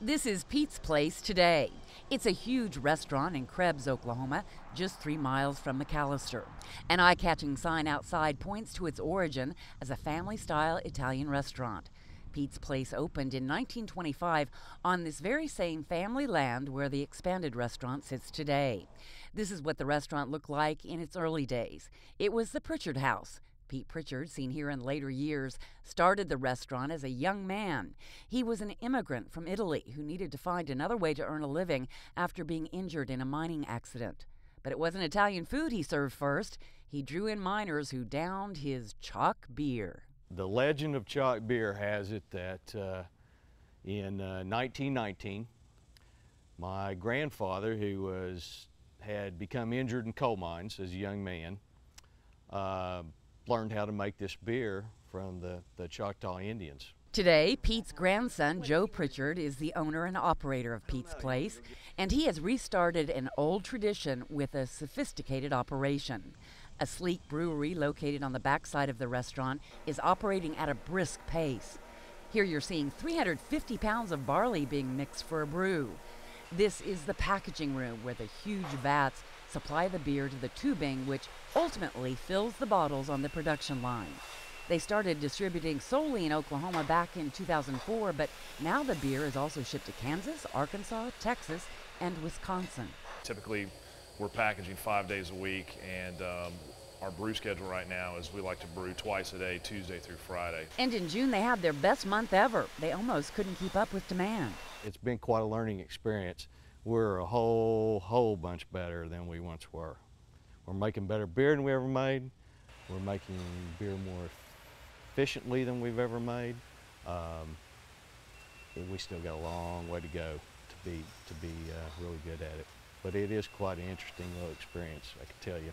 This is Pete's Place today. It's a huge restaurant in KREBS, Oklahoma, just 3 miles from MCALESTER. An eye-catching sign outside points to its origin as a family-style Italian restaurant. Pete's Place opened in 1925 on this very same family land where the expanded restaurant sits today. This is what the restaurant looked like in its early days. It was the Pritchard House. Pete Prichard, seen here in later years, started the restaurant as a young man. He was an immigrant from Italy who needed to find another way to earn a living after being injured in a mining accident. But it wasn't Italian food he served first. He drew in miners who downed his Choc Beer. The legend of Choc Beer has it that in 1919, my grandfather, who had become injured in coal mines as a young man, learned how to make this beer from the Choctaw Indians. Today, Pete's grandson, Joe Prichard, is the owner and operator of Pete's Place, and he has restarted an old tradition with a sophisticated operation. A sleek brewery located on the backside of the restaurant is operating at a brisk pace. Here you're seeing 350 pounds of barley being mixed for a brew. This is the packaging room where the huge vats supply the beer to the tubing, which ultimately fills the bottles on the production line. They started distributing solely in Oklahoma back in 2004, but now the beer is also shipped to Kansas, Arkansas, Texas, and Wisconsin. Typically, we're packaging 5 days a week, and our brew schedule right now is we like to brew twice a day, Tuesday through Friday. And in June, they had their best month ever. They almost couldn't keep up with demand. It's been quite a learning experience. We're a whole bunch better than we once were. We're making better beer than we ever made. We're making beer more efficiently than we've ever made. We still got a long way to go to be really good at it. But it is quite an interesting little experience, I can tell you.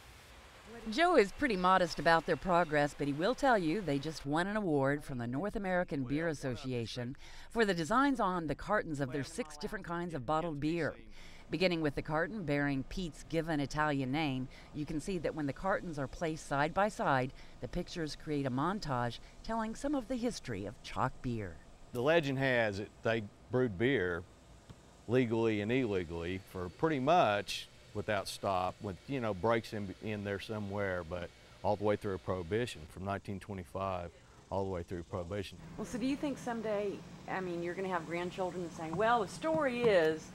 Joe is pretty modest about their progress, but he will tell you they just won an award from the North American Beer Association for the designs on the cartons of their 6 different kinds of bottled beer. Beginning with the carton bearing Pete's given Italian name, you can see that when the cartons are placed side by side, the pictures create a montage telling some of the history of Choc Beer. The legend has it they brewed beer legally and illegally for pretty much without stop, with breaks in there somewhere, but all the way through Prohibition, from 1925 all the way through Prohibition. Well, so do you think someday, you're going to have grandchildren saying, well, the story is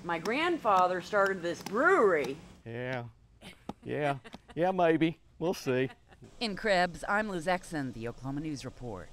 my grandfather started this brewery? Yeah, maybe. We'll see. In KREBS, I'm Liz Exon, the Oklahoma News Report.